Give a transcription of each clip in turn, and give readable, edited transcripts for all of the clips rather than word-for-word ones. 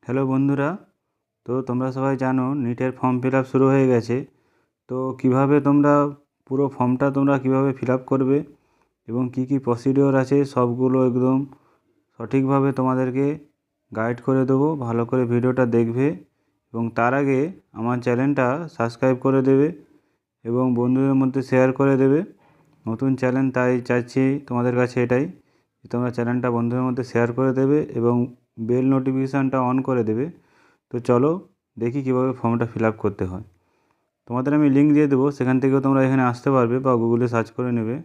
Hello বন্ধুরা, তো তোমরা সবাই জানো নিটের ফর্ম ফিল আপ শুরু হয়ে গেছে। তো কিভাবে তোমরা পুরো ফর্মটা কিভাবে ফিল আপ করবে এবং কি কি প্রসিডিওর আছে সবগুলো একদম সঠিকভাবে তোমাদেরকে গাইড করে দেবো। ভালো করে ভিডিওটা দেখবে এবং তার আগে আমার চ্যানেলটা সাবস্ক্রাইব করে দেবে এবং বন্ধুদের মধ্যে শেয়ার করে দেবে। নতুন চ্যানেল, তাই চাইছি তোমাদের কাছে এটাই যে তোমরা চ্যানেলটা বন্ধুদের মধ্যে শেয়ার করে দেবে এবং বেল নোটিফিকেশানটা অন করে দেবে। তো চলো দেখি কীভাবে ফর্মটা ফিল আপ করতে হয়। তোমাদের আমি লিঙ্ক দিয়ে দেবো, সেখান থেকেও তোমরা এখানে আসতে পারবে বা গুগলে সার্চ করে নেবে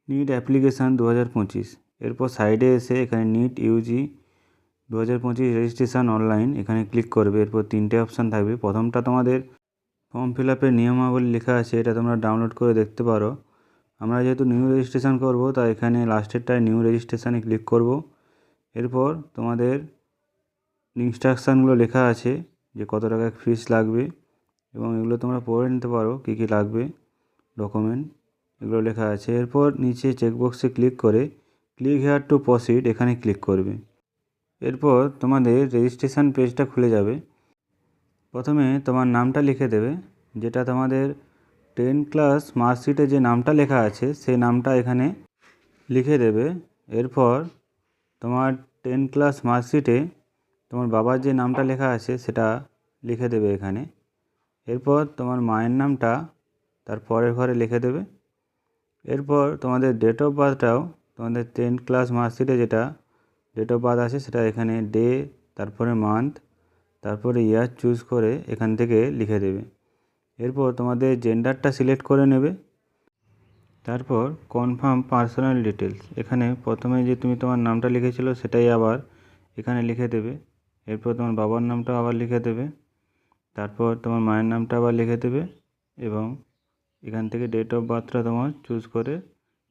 নিট অ্যাপ্লিকেশান 2025। এরপর সাইডে এসে এখানে নিট ইউজি 2025 রেজিস্ট্রেশন অনলাইন এখানে ক্লিক করবে। এরপর তিনটে অপশান থাকবে। প্রথমটা তোমাদের ফর্ম ফিল আপের নিয়মাবলী লেখা আছে, এটা তোমরা ডাউনলোড করে দেখতে পারো। আমরা যেহেতু নিউ রেজিস্ট্রেশন করব, তাই এখানে লাস্টেরটায় নিউ রেজিস্ট্রেশানে ক্লিক করব। এরপর তোমাদের ইনস্ট্রাকশানগুলো লেখা আছে যে কত টাকা ফিস লাগবে এবং এগুলো তোমরা পড়ে নিতে পারো, কী কী লাগবে ডকুমেন্ট এগুলো লেখা আছে। এরপর নিচে চেকবক্সে ক্লিক করে ক্লিক হেয়ার টু প্রসিড এখানে ক্লিক করবে। এরপর তোমাদের রেজিস্ট্রেশন পেজটা খুলে যাবে। প্রথমে তোমার নামটা লিখে দেবে, যেটা তোমাদের 10 ক্লাস মার্কশিটে যে নামটা লেখা আছে সেই নামটা এখানে লিখে দেবে। এরপর তোমার 10 ক্লাস মার্কশিটে তোমার বাবার যে নামটা লেখা আছে সেটা লিখে দেবে এখানে। এরপর তোমার মায়ের নামটা তার পরের ঘরে লিখে দেবে। এরপর তোমাদের ডেট অফ বার্থটাও তোমাদের 10 ক্লাস মার্কশিটে যেটা ডেট অফ বার্থ আছে সেটা এখানে ডে, তারপরে মান্থ, তারপরে ইয়ার চুজ করে এখান থেকে লিখে দেবে। এরপর তোমাদের জেন্ডারটা সিলেক্ট করে নেবে। তারপর কনফার্ম পার্সোনাল ডিটেলস, এখানে প্রথমে যে তুমি তোমার নামটা লিখেছিলো সেটাই আবার এখানে লিখে দেবে। এরপর তোমার বাবার নামটা আবার লিখে দেবে, তারপর তোমার মায়ের নামটা আবার লিখে দেবে এবং এখান থেকে ডেট অফ বার্থটা তোমার চুজ করে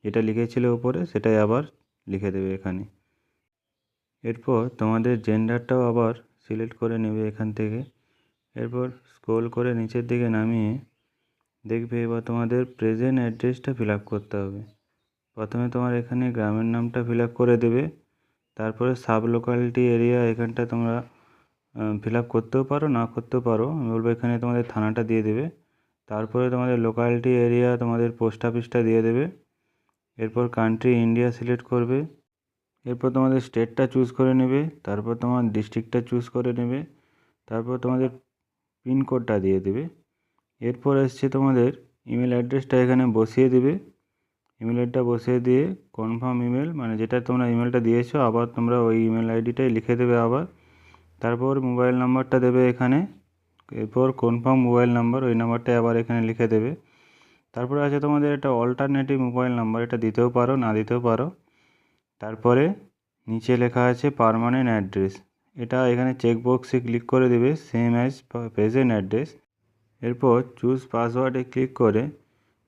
যেটা লিখেছিলে উপরে সেটাই আবার লিখে দেবে এখানে। এরপর তোমাদের জেন্ডারটাও আবার সিলেক্ট করে নেবে এখান থেকে। এরপর স্ক্রল করে নিচের দিকে নামিয়ে দেখবে এবার তোমাদের প্রেজেন্ট অ্যাড্রেসটা ফিল আপ করতে হবে। প্রথমে তোমার এখানে গ্রামের নামটা ফিল আপ করে দেবে, তারপরে সাব লোকালিটি এরিয়া এখানটা তোমরা ফিল আপ করতেও পারো, না করতেও পারো। আমি বলবো এখানে তোমাদের থানাটা দিয়ে দেবে। তারপরে তোমাদের লোকালিটি এরিয়া তোমাদের পোস্ট অফিসটা দিয়ে দেবে। এরপর কান্ট্রি ইন্ডিয়া সিলেক্ট করবে। এরপর তোমাদের স্টেটটা চুজ করে নেবে, তারপর তোমার ডিস্ট্রিক্টটা চুজ করে নেবে, তারপর তোমাদের পিনকোডটা দিয়ে দেবে। এরপর এসছে তোমাদের ইমেল অ্যাড্রেসটা এখানে বসিয়ে দেবে। ইমেলটা বসিয়ে দিয়ে কনফার্ম ইমেল, মানে যেটা তোমরা ইমেলটা দিয়েছো আবার তোমরা ওই ইমেল আইডিটাই লিখে দেবে আবার। তারপর মোবাইল নাম্বারটা দেবে এখানে। এরপর কনফার্ম মোবাইল নাম্বার, ওই নাম্বারটাই আবার এখানে লিখে দেবে। তারপরে আছে তোমাদের একটা অল্টারনেটিভ মোবাইল নাম্বার, এটা দিতেও পারো না দিতেও পারো। তারপরে নিচে লেখা আছে পার্মানেন্ট অ্যাড্রেস, এটা এখানে চেকবক্সে ক্লিক করে দেবে সেম অ্যাজ প্রেজেন্ট অ্যাড্রেস। এরপর চুজ পাসওয়ার্ডে ক্লিক করে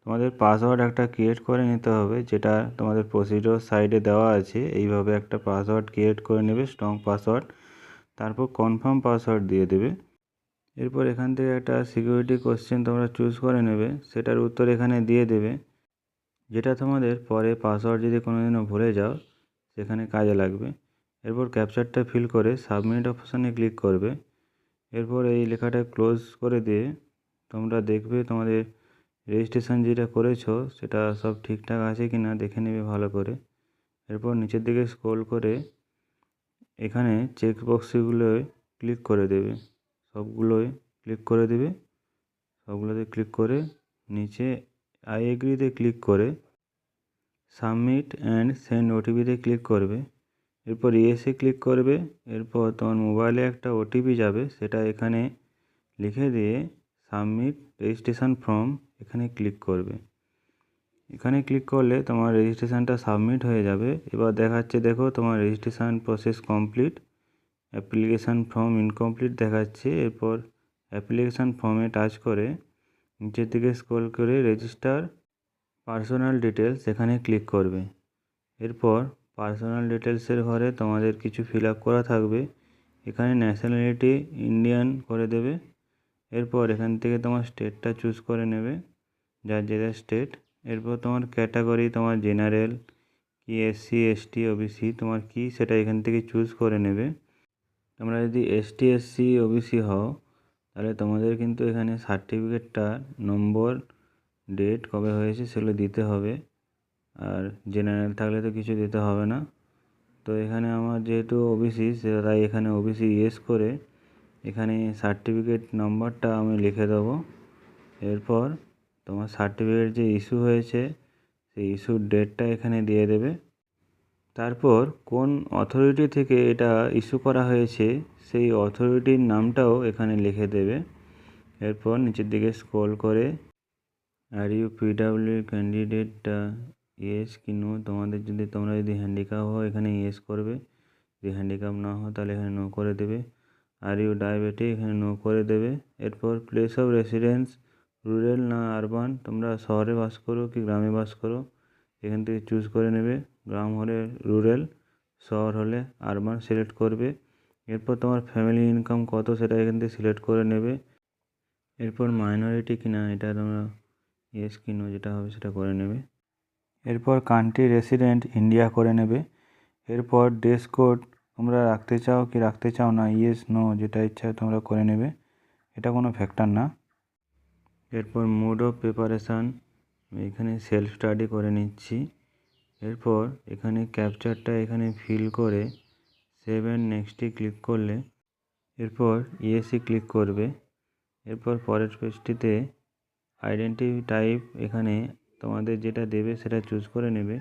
তোমাদের পাসওয়ার্ড একটা ক্রিয়েট করে নিতে হবে, যেটা তোমাদের প্রসিডিওর সাইডে দেওয়া আছে। এইভাবে একটা পাসওয়ার্ড ক্রিয়েট করে নেবে, স্ট্রং পাসওয়ার্ড। তারপর কনফার্ম পাসওয়ার্ড দিয়ে দেবে। এরপর এখান থেকে একটা সিকিউরিটি কোশ্চেন তোমরা চুজ করে নেবে, সেটার উত্তর এখানে দিয়ে দেবে, যেটা তোমাদের পরে পাসওয়ার্ড যদি কোনোদিনও ভুলে যাও সেখানে কাজে লাগবে। এরপর ক্যাপচারটা ফিল করে সাবমিট অপশানে ক্লিক করবে। এরপর এই লেখাটা ক্লোজ করে দিয়ে তোমরা দেখবে তোমাদের রেজিস্ট্রেশন যেটা করেছো সেটা সব ঠিকঠাক আছে কি না দেখে নেবে ভালো করে। এরপর নিচের দিকে স্ক্রল করে এখানে চেক বক্সগুলোয় ক্লিক করে দেবে, সবগুলোই ক্লিক করে দেবে। সবগুলোতে ক্লিক করে নিচে আই এগ্রিতে ক্লিক করে সাবমিট অ্যান্ড সেন্ড ওটিপিতে ক্লিক করবে। এরপর ইয়েসে ক্লিক করবে। এরপর তোমার মোবাইলে একটা ওটিপি যাবে, সেটা এখানে লিখে দিয়ে সাবমিট রেজিস্ট্রেশন ফর্ম এখানে ক্লিক করবে। এখানে ক্লিক করলে তোমার রেজিস্ট্রেশনটা সাবমিট হয়ে যাবে। এবার দেখাচ্ছে, দেখো তোমার registration process complete, application form incomplete দেখাচ্ছে। এরপর অ্যাপ্লিকেশান ফর্মে টাচ করে নিচের দিকে স্ক্রল করে রেজিস্টার পার্সোনাল ডিটেলস এখানে ক্লিক করবে। এরপর পার্সোনাল ডিটেলসের ঘরে তোমাদের কিছু ফিল আপ করা থাকবে। এখানে ন্যাশনালিটি ইন্ডিয়ান করে দেবে। এরপর এখান থেকে তোমার স্টেটটা চুজ করে নেবে, যার যেটা স্টেট। এরপর তোমার ক্যাটাগরি, তোমার জেনারেল কি, এসসি এসটি ওবিসি তোমার কি সেটা এখান থেকে চুজ করে নেবে। তোমরা যদি এসটি এসসি ওবিসি হও তাহলে তোমাদের কিন্তু এখানে সার্টিফিকেটটা নম্বর, ডেট কবে হয়েছে সেগুলো দিতে হবে। আর জেনারেল থাকলে তো কিছু দিতে হবে না। তো এখানে আমার যেহেতু ওবিসি তাই এখানে ওবিসি ইয়েস করে এখানে সার্টিফিকেট নম্বরটা আমি লিখে দেবো। এরপর তোমার সার্টিফিকেট যে ইস্যু হয়েছে সেই ইস্যুর ডেটটা এখানে দিয়ে দেবে। তারপর কোন অথরিটি থেকে এটা ইস্যু করা হয়েছে সেই অথরিটির নামটাও এখানে লিখে দেবে। এরপর নিচের দিকে স্ক্রল করে are you PWD candidate yes কি নো, তোমরা যদি হ্যান্ডিক্যাপ হও এখানে ইয়েস করবে, যদি হ্যান্ডিক্যাপ না হও তাহলে এখানে নো করে দেবে। আর ইউ ডায়াবেটিক এখানে নো করে দেবে। এরপর প্লেস অফ রেসিডেন্স রুরাল না আরবান, তোমরা শহরে বাস করো কি গ্রামে বাস করো এখান থেকে চুজ করে নেবে। গ্রাম হলে রুরাল, শহর হলে আরবান সিলেক্ট করবে। এরপর তোমার ফ্যামিলি ইনকাম কত সেটা এখান থেকে সিলেক্ট করে নেবে। এরপর মাইনরিটি কিনা এটা তোমরা ইয়েস কি নো যেটা হবে সেটা করে নেবে। এরপর কান্ট্রি রেসিডেন্ট ইন্ডিয়া করে নেবে। এরপর ড্রেস কোড তোমরা রাখতে চাও কি রাখতে চাও না, ইয়েস নো যেটা ইচ্ছা তোমরা করে নেবে, এটা কোনো ফ্যাক্টর না। এরপর মোড অফ প্রিপারেশান এখানে সেলফ স্টাডি করে নিচ্ছি। এরপর এখানে ক্যাপচারটা এখানে ফিল করে সেভ অ্যান্ড নেক্সটে ক্লিক করলে এরপর ইয়েসে ক্লিক করবে। এরপর পরের পেজটিতে আইডেন্টিটি টাইপ এখানে তোমাদের যেটা দেবে সেটা চুজ করে নেবে।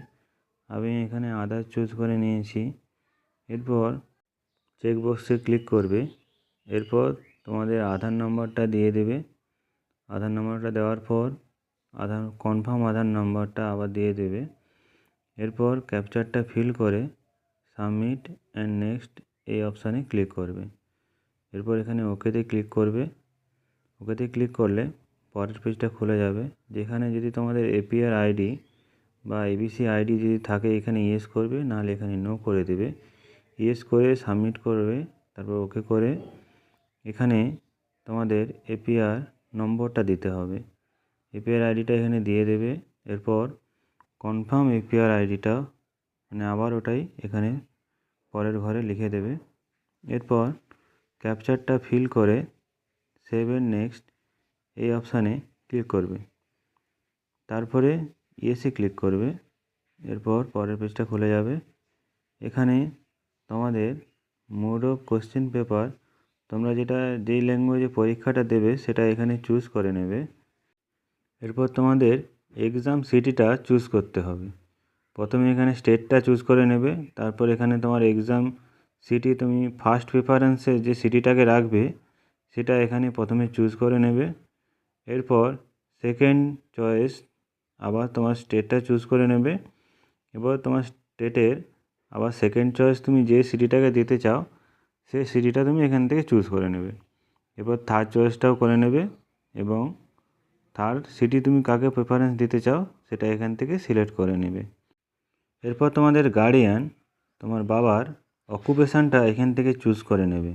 আমি এখানে আধার চুজ করে নিয়েছি। এরপর চেকবক্সে ক্লিক করবে। এরপর তোমাদের আধার নম্বরটা দিয়ে দেবে। আধার নম্বরটা দেওয়ার পর কনফার্ম আধার নম্বরটা আবার দিয়ে দেবে। এরপর ক্যাপচারটা ফিল করে সাবমিট অ্যান্ড নেক্সট এই অপশানে ক্লিক করবে। এরপর এখানে ওকেতে ক্লিক করবে। ওকেতে ক্লিক করলে পরের পেজটা খুলে যাবে, যেখানে যদি তোমাদের এপিআর আইডি বা এবিসি আইডি যদি থাকে এখানে ইয়েস করবে, নাহলে এখানে নো করে দেবে। ইয়েস করে সাবমিট করবে, তারপর ওকে করে এখানে তোমাদের এপিআর নম্বরটা দিতে হবে। এপিআর আইডিটা এখানে দিয়ে দেবে। এরপর কনফার্ম এপিআর আইডিটা মানে আবার ওটাই এখানে পরের ঘরে লিখে দেবে। এরপর ক্যাপচারটা ফিল করে সেভ অ্যান্ড নেক্সট এই অপশানে ক্লিক করবে। তারপরে ইয়েসে ক্লিক করবে। এরপর পরের পেজটা খুলে যাবে। এখানে তোমাদের মোড অফ কোশ্চেন পেপার তোমরা যেই ল্যাঙ্গুয়েজে পরীক্ষাটা দেবে সেটা এখানে চুজ করে নেবে। এরপর তোমাদের এক্সাম সিটিটা চুজ করতে হবে। প্রথমে এখানে স্টেটটা চুজ করে নেবে। তারপর এখানে তোমার এক্সাম সিটি তুমি ফার্স্ট প্রেফারেন্সে যে সিটিটাকে রাখবে সেটা এখানে প্রথমে চুজ করে নেবে। এরপর সেকেন্ড চয়েস আবার তোমার স্টেটটা চুজ করে নেবে। এবার তোমার স্টেটের আবার সেকেন্ড চয়েস তুমি যে সিটিটাকে দিতে চাও সেই সিটিটা তুমি এখান থেকে চুজ করে নেবে। এরপর থার্ড চয়েসটাও করে নেবে এবং থার্ড সিটি তুমি কাকে প্রেফারেন্স দিতে চাও সেটা এখান থেকে সিলেক্ট করে নেবে। এরপর তোমাদের গার্ডিয়ান তোমার বাবার অকুপেশানটা এখান থেকে চুজ করে নেবে।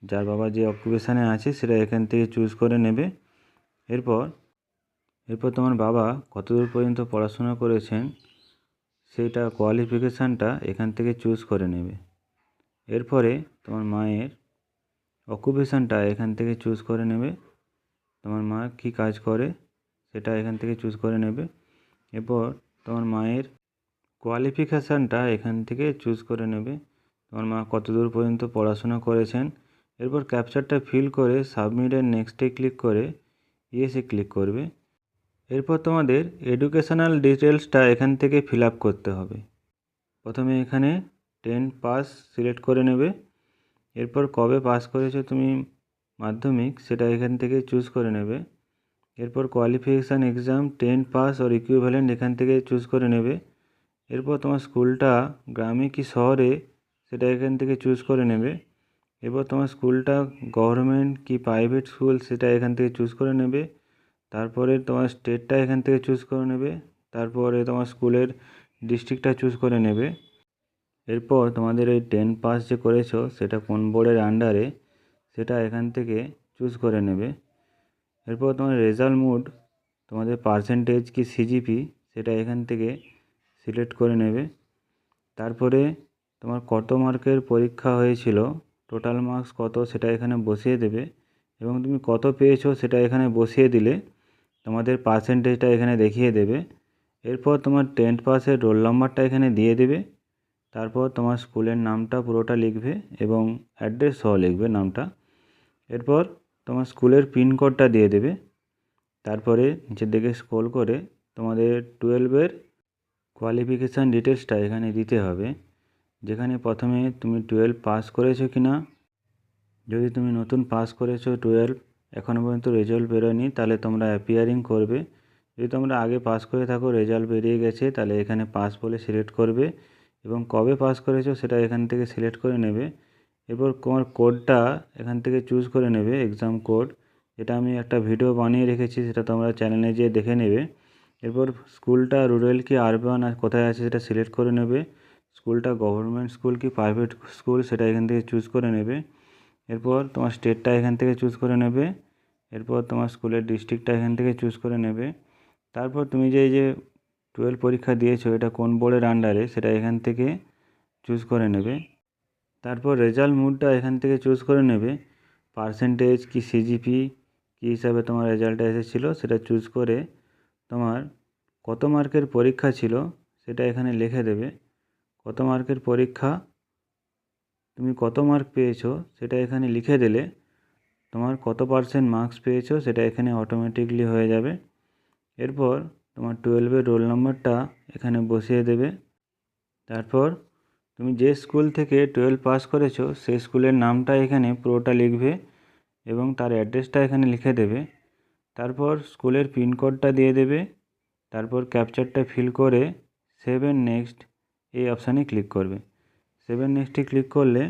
যার বাবা যে অকুপেশানে আছে সেটা এখান থেকে চুজ করে নেবে। এরপর তোমার বাবা কতদূর পর্যন্ত পড়াশোনা করেছেন সেইটা কোয়ালিফিকেশানটা এখান থেকে চুজ করে নেবে। এরপরে তোমার মায়ের অকুপেশানটা এখান থেকে চুজ করে নেবে। তোমার মা কী কাজ করে সেটা এখান থেকে চুজ করে নেবে। এরপর তোমার মায়ের কোয়ালিফিকেশানটা এখান থেকে চুজ করে নেবে। তোমার মা কতদূর পর্যন্ত পড়াশোনা করেছেন। এরপর ক্যাপচারটা ফিল করে সাবমিট অ্যান্ড নেক্সটে ক্লিক করে ইয়েসে ক্লিক করবে। এরপর তোমাদের এডুকেশনাল ডিটেলসটা এখান থেকে ফিল আপ করতে হবে। প্রথমে এখানে 10 পাস সিলেক্ট করে নেবে। এরপর কবে পাস করেছো তুমি মাধ্যমিক সেটা এখান থেকে চুজ করে নেবে। এরপর qualification exam 10 pass or equivalent এখান থেকে চুজ করে নেবে। এরপর তোমার স্কুলটা গ্রামে কি শহরে সেটা এখান থেকে চুজ করে নেবে। এরপর তোমার স্কুলটা গভর্নমেন্ট কি প্রাইভেট স্কুল সেটা এখান থেকে চুজ করে নেবে। তারপরে তোমার স্টেটটা এখান থেকে চুজ করে নেবে। তারপরে তোমার স্কুলের ডিস্ট্রিক্টটা চুজ করে নেবে। এরপর তোমাদের এই 10 পাস যে করেছো সেটা কোন বোর্ডের আন্ডারে সেটা এখান থেকে চুজ করে নেবে। এরপর তোমার রেজাল্ট মোড তোমাদের পার্সেন্টেজ কি সিজিপি সেটা এখান থেকে সিলেক্ট করে নেবে। তারপরে তোমার কত মার্কের পরীক্ষা হয়েছিল টোটাল মার্কস কত সেটা এখানে বসিয়ে দেবে এবং তুমি কত পেয়েছো সেটা এখানে বসিয়ে দিলে তোমাদের পার্সেন্টেজটা এখানে দেখিয়ে দেবে। এরপর তোমার 10th পাসের রোল নাম্বারটা এখানে দিয়ে দেবে। তারপর তোমার স্কুলের নামটা পুরোটা লিখবে এবং অ্যাড্রেস সহ লিখবে নামটা। এরপর তোমার স্কুলের পিনকোডটা দিয়ে দেবে। তারপরে নিচের দিকে স্ক্রল করে তোমাদের 12-এর কোয়ালিফিকেশান ডিটেলসটা এখানে দিতে হবে, যেখানে প্রথমে তুমি 12 পাস করেছো কি না। যদি তুমি নতুন পাস করেছো 12, এখনও পর্যন্ত রেজাল্ট বেরোয়নি, তাহলে তোমরা অ্যাপিয়ারিং করবে। যদি তোমরা আগে পাস করে থাকো, রেজাল্ট বেরিয়ে গেছে, তাহলে এখানে পাস বলে সিলেক্ট করবে এবং কবে পাস করেছো সেটা এখান থেকে সিলেক্ট করে নেবে। এরপর তোমার কোডটা এখান থেকে চুজ করে নেবে, এক্সাম কোড, যেটা আমি একটা ভিডিও বানিয়ে রেখেছি, সেটা তোমরা চ্যানেলে যেয়ে দেখে নেবে। এরপর স্কুলটা রুরাল কি আরবান আর কোথায় আছে সেটা সিলেক্ট করে নেবে। স্কুলটা গভর্নমেন্ট স্কুল কি প্রাইভেট স্কুল সেটা এখান থেকে চুজ করে নেবে। এরপর তোমার স্টেটটা এখান থেকে চুজ করে নেবে। এরপর তোমার স্কুলের ডিস্ট্রিক্টটা এখান থেকে চুজ করে নেবে। তারপর তুমি যে 12 পরীক্ষা দিয়েছো এটা কোন বোর্ডের আন্ডারে সেটা এখান থেকে চুজ করে নেবে। তারপর রেজাল্ট মোডটা এখান থেকে চুজ করে নেবে। পার্সেন্টেজ কি সিজিপি কী হিসাবে তোমার রেজাল্টটা এসেছিলো সেটা চুজ করে তোমার কত মার্কের পরীক্ষা ছিল সেটা এখানে লিখে দেবে। কত মার্কের পরীক্ষা, তুমি কত মার্ক পেয়েছো সেটা এখানে লিখে দিলে তোমার কত পার্সেন্ট মার্কস পেয়েছো সেটা এখানে অটোমেটিকলি হয়ে যাবে। এরপর তোমার 12-এর রোল নাম্বারটা এখানে বসিয়ে দেবে। তারপর তুমি যে স্কুল থেকে 12 পাস করেছো সেই স্কুলের নামটা এখানে পুরোটা লিখবে এবং তার অ্যাড্রেসটা এখানে লিখে দেবে। তারপর স্কুলের পিনকোডটা দিয়ে দেবে। তারপর ক্যাপচারটা ফিল করে সেভ অ্যান্ড নেক্সট এই অপশানে ক্লিক করবে। সেভ অ্যান্ড নেক্সটে ক্লিক করলে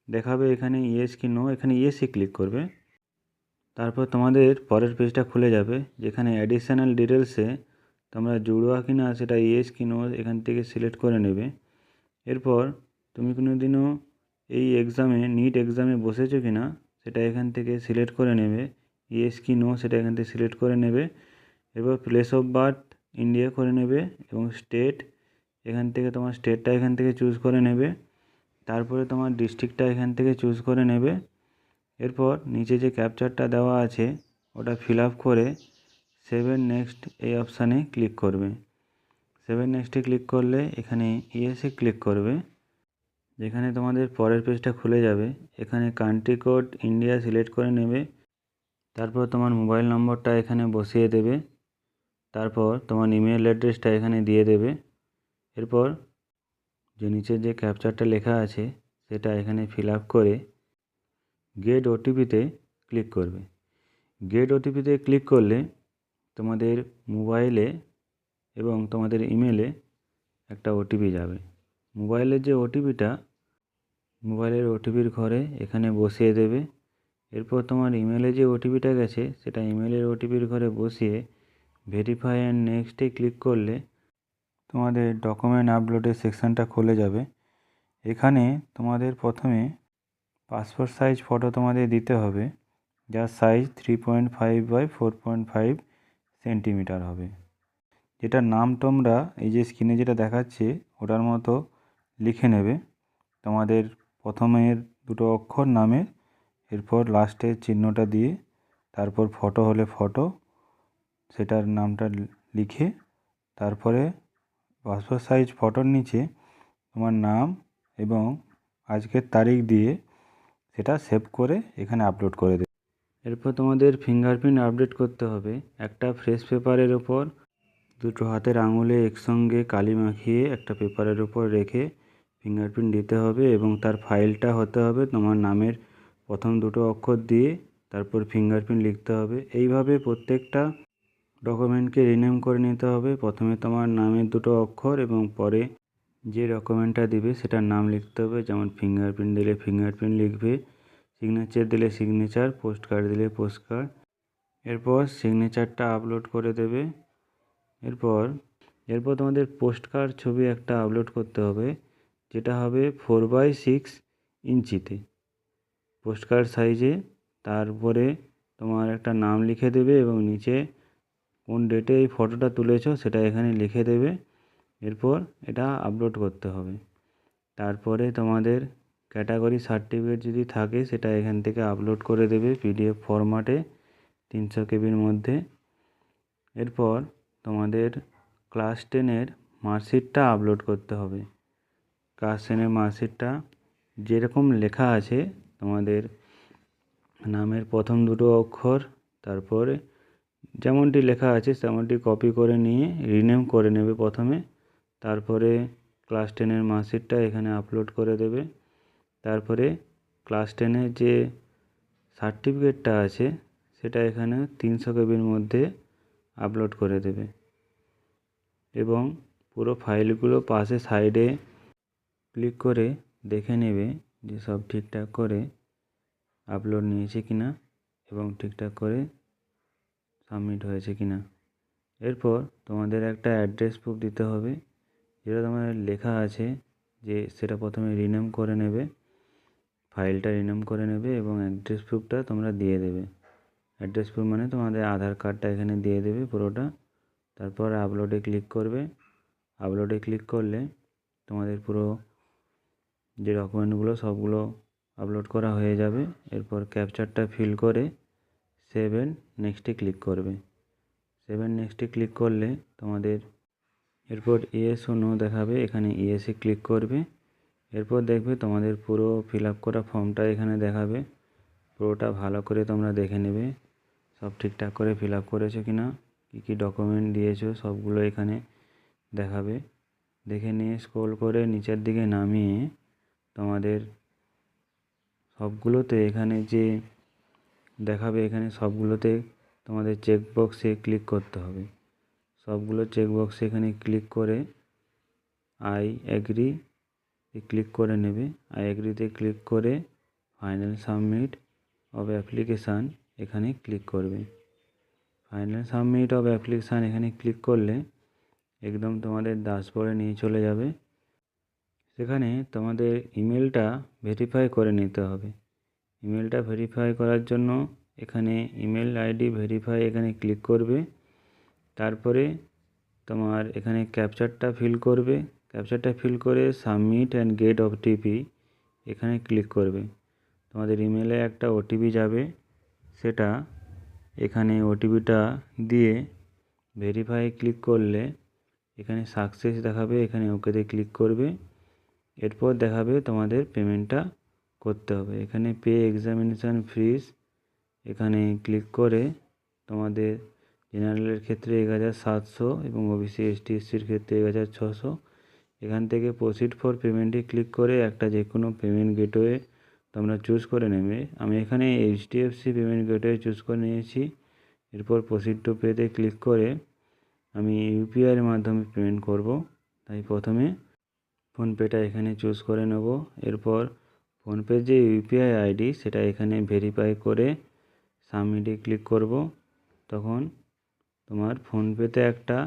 দেখাবে এখানে ইয়েস কি নো, এখানে ইয়েসই ক্লিক করবে। তারপর তোমাদের পরের পেজটা খুলে যাবে, যেখানে অ্যাডিশনাল ডিটেলসে তোমরা জুড়োয়া কি না সেটা ইয়েস কি নো এখান থেকে সিলেক্ট করে নেবে। এরপর তুমি কোনো দিনও এই এক্সামে নিট এক্সামে বসেছো কি না সেটা এখান থেকে সিলেক্ট করে নেবে। ইয়েস কি নো সেটা এখান থেকে সিলেক্ট করে নেবে। এরপর প্লেস অফ বার্থ ইন্ডিয়া করে নেবে এবং স্টেট এখান থেকে তোমার স্টেটটা এখান থেকে চুজ করে নেবে। তারপরে তোমার ডিস্ট্রিক্টটা এখান থেকে চুজ করে নেবে। এরপর নিচে যে ক্যাপচারটা দেওয়া আছে ওটা ফিল আপ করে সেভ অ্যান্ড নেক্সট এই অপশানে ক্লিক করবে। সেভ অ্যান্ড নেক্সটে ক্লিক করলে এখানে ইয়েসে ক্লিক করবে, যেখানে তোমাদের পরের পেজটা খুলে যাবে। এখানে কান্ট্রি কোড ইন্ডিয়া সিলেক্ট করে নেবে। তারপর তোমার মোবাইল নম্বরটা এখানে বসিয়ে দেবে। তারপর তোমার ইমেল অ্যাড্রেসটা এখানে দিয়ে দেবে। এরপর যে নিচে যে ক্যাপচারটা লেখা আছে সেটা এখানে ফিল আপ করে গেট ওটিপিতে ক্লিক করবে। গেট ওটিপিতে ক্লিক করলে তোমাদের মোবাইলে এবং তোমাদের ইমেলে একটা ওটিপি যাবে। মোবাইলের যে ওটিপিটা মোবাইলের ওটিপির ঘরে এখানে বসিয়ে দেবে। এরপর তোমার ইমেলে যে ওটিপিটা গেছে সেটা ইমেলের ওটিপির ঘরে বসিয়ে ভেরিফাই অ্যান্ড নেক্সটে ক্লিক করলে তোমাদের ডকুমেন্ট আপলোডের সেকশানটা খুলে যাবে। এখানে তোমাদের প্রথমে পাসপোর্ট সাইজ ফটো তোমাদের দিতে হবে, যার সাইজ 3.5 বাই 4.5 সেন্টিমিটার হবে। যেটার নাম তোমরা এই যে স্ক্রিনে যেটা দেখাচ্ছে ওটার মতো লিখে নেবে। তোমাদের প্রথমের দুটো অক্ষর নামের, এরপর লাস্টের চিহ্নটা দিয়ে তারপর ফটো হলে ফটো সেটার নামটা লিখে তারপরে পাসপোর্ট সাইজ ফটোর নিচে তোমার নাম এবং আজকের তারিখ দিয়ে সেটা সেভ করে এখানে আপলোড করে দেবে। এরপর তোমাদের ফিঙ্গারপ্রিন্ট আপডেট করতে হবে। একটা ফ্রেশ পেপারের ওপর দুটো হাতের আঙুলে একসঙ্গে কালি মাখিয়ে একটা পেপারের উপর রেখে ফিঙ্গারপ্রিন্ট দিতে হবে এবং তার ফাইলটা হতে হবে তোমার নামের প্রথম দুটো অক্ষর দিয়ে তারপর ফিঙ্গারপ্রিন্ট লিখতে হবে। এইভাবে প্রত্যেকটা ডকুমেন্টকে রিনেম করে নিতে হবে। প্রথমে তোমার নামের দুটো অক্ষর এবং পরে যে ডকুমেন্টটা দিবে সেটার নাম লিখতে হবে। যেমন ফিঙ্গারপ্রিন্ট দিলে ফিঙ্গারপ্রিন্ট লিখবে, সিগনেচার দিলে সিগনেচার, পোস্ট কার্ড দিলে পোস্ট কার্ড। এরপর সিগনেচারটা আপলোড করে দেবে। এরপর তোমাদের পোস্ট কার্ড ছবি একটা আপলোড করতে হবে, যেটা হবে 4/6 ইঞ্চিতে পোস্ট কার্ড সাইজে। তারপরে তোমার একটা নাম লিখে দেবে এবং নিচে কোন ডেটে এই ফটোটা তুলেছো সেটা এখানে লিখে দেবে। এরপর এটা আপলোড করতে হবে। তারপরে তোমাদের ক্যাটাগরি সার্টিফিকেট যদি থাকে সেটা এখান থেকে আপলোড করে দেবে পিডিএফ ফরম্যাটে 300 কেবির মধ্যে। এরপর তোমাদের ক্লাস 10-এর মার্কশিটটা আপলোড করতে হবে। ক্লাস 10-এর মার্কশিটটা যেরকম লেখা আছে তোমাদের নামের প্রথম দুটো অক্ষর, তারপরে যেমনটি লেখা আছে তেমনটি কপি করে নিয়ে রিনেম করে নেবে প্রথমে, তারপরে ক্লাস 10-এর মার্কশিটটা এখানে আপলোড করে দেবে। তারপরে ক্লাস 10-এর যে সার্টিফিকেটটা আছে সেটা এখানে 300 কেবির মধ্যে আপলোড করে দেবে এবং পুরো ফাইলগুলো পাশে সাইডে ক্লিক করে দেখে নেবে যে সব ঠিকঠাক করে আপলোড নিয়েছে কিনা এবং ঠিকঠাক করে সাবমিট হয়েছে কিনা। এরপর তোমাদের একটা অ্যাড্রেস প্রুফ দিতে হবে, যেটা তোমাদের লেখা আছে যে সেটা প্রথমে রিনেম করে নেবে, ফাইলটা রিনেম করে নেবে এবং অ্যাড্রেস প্রুফটা তোমরা দিয়ে দেবে। অ্যাড্রেস প্রুফ মানে তোমাদের আধার কার্ডটা এখানে দিয়ে দেবে পুরোটা। তারপর আপলোডে ক্লিক করবে। আপলোডে ক্লিক করলে তোমাদের পুরো যে ডকুমেন্টগুলো সবগুলো আপলোড করা হয়ে যাবে। এরপর ক্যাপচারটা ফিল করে সেভ এন্ড নেক্সটে ক্লিক করবে। সেভ এন্ড নেক্সটে ক্লিক করলে তোমাদের এরপর ইয়েস ও নো দেখাবে, এখানে ইয়েসে ক্লিক করবে। এরপর দেখবে তোমাদের পুরো ফিল আপ করা ফর্মটা এখানে দেখাবে। পুরোটা ভালো করে তোমরা দেখে নেবে সব ঠিকঠাক করে ফিল আপ করেছো কিনা, কী কী ডকুমেন্ট দিয়েছো সবগুলো এখানে দেখাবে। দেখে নিয়ে স্ক্রল করে নিচের দিকে নামিয়ে তোমাদের সবগুলোতে এখানে যে দেখাবে এখানে সবগুলোতে তোমাদের চেকবক্সে ক্লিক করতে হবে। সবগুলো চেকবক্সে এখানে ক্লিক করে আই এগ্রি ক্লিক করে নেবে। আই এগ্রিতে ক্লিক করে ফাইনাল সাবমিট অফ অ্যাপ্লিকেশান এখানে ক্লিক করবে। ফাইনাল সাবমিট অফ অ্যাপ্লিকেশান এখানে ক্লিক করলে একদম তোমাদের ড্যাশবোর্ডে নিয়ে চলে যাবে। সেখানে তোমাদের ইমেলটা ভেরিফাই করে নিতে হবে। ইমেলটা ভেরিফাই করার জন্য এখানে ইমেল আইডি ভেরিফাই এখানে ক্লিক করবে। তারপরে তোমার এখানে ক্যাপচারটা ফিল করবে। ক্যাপচারটা ফিল করে সাবমিট অ্যান্ড গেট ওটিপি এখানে ক্লিক করবে। তোমাদের ইমেলে একটা ওটিপি যাবে, সেটা এখানে ওটিপিটা দিয়ে ভেরিফাই ক্লিক করলে এখানে সাকসেস দেখাবে, এখানে ওকেতে ক্লিক করবে। এরপর দেখাবে তোমাদের পেমেন্টটা করতে হবে। এখানে পে এক্সামিনেশান ফিস এখানে ক্লিক করে তোমাদের জেনারেলের ক্ষেত্রে 1700 এবং ওবিসি এসটি এসসির ক্ষেত্রে 1600। এখান থেকে প্রসিড ফর পেমেন্টে ক্লিক করে একটা যে কোনো পেমেন্ট গেটওয়ে তোমরা চুজ করে নেবে। আমি এখানে এইচডিএফসি পেমেন্ট গেটওয়ে চুজ করে নিয়েছি। এরপর প্রসিড টু পেতে ক্লিক করে আমি ইউপিআইয়ের মাধ্যমে পেমেন্ট করব, তাই প্রথমে ফোনপেটা এখানে চুজ করে নেব। এরপর ফোনপে যে ইউপিআই আইডি সেটা এখানে ভেরিফাই করে সাবমিটে ক্লিক করব। তখন তোমার ফোনপেতে একটা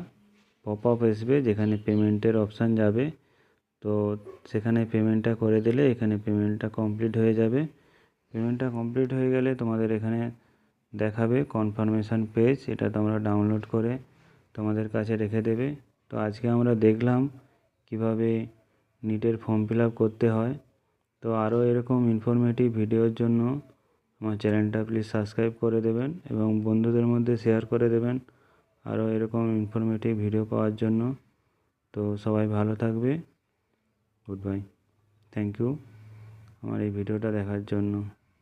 পপ আপ আসবে যেখানে পেমেন্টের অপশান যাবে, তো সেখানে পেমেন্টটা করে দিলে এখানে পেমেন্টটা কমপ্লিট হয়ে যাবে। পেমেন্টটা কমপ্লিট হয়ে গেলে তোমাদের এখানে দেখাবে কনফার্মেশন পেজ, এটা তোমরা ডাউনলোড করে তোমাদের কাছে রেখে দেবে। তো আজকে আমরা দেখলাম কিভাবে নিটের ফর্ম ফিল আপ করতে হয়। তো আরও এরকম ইনফরমেটিভ ভিডিওর জন্য আমার চ্যানেলটা প্লিজ সাবস্ক্রাইব করে দেবেন এবং বন্ধুদের মধ্যে শেয়ার করে দেবেন আরও এরকম ইনফরমেটিভ ভিডিও পাওয়ার জন্য। তো সবাই ভালো থাকবে। Good bye. থ্যাংক ইউ আমার এই ভিডিওটা দেখার জন্য।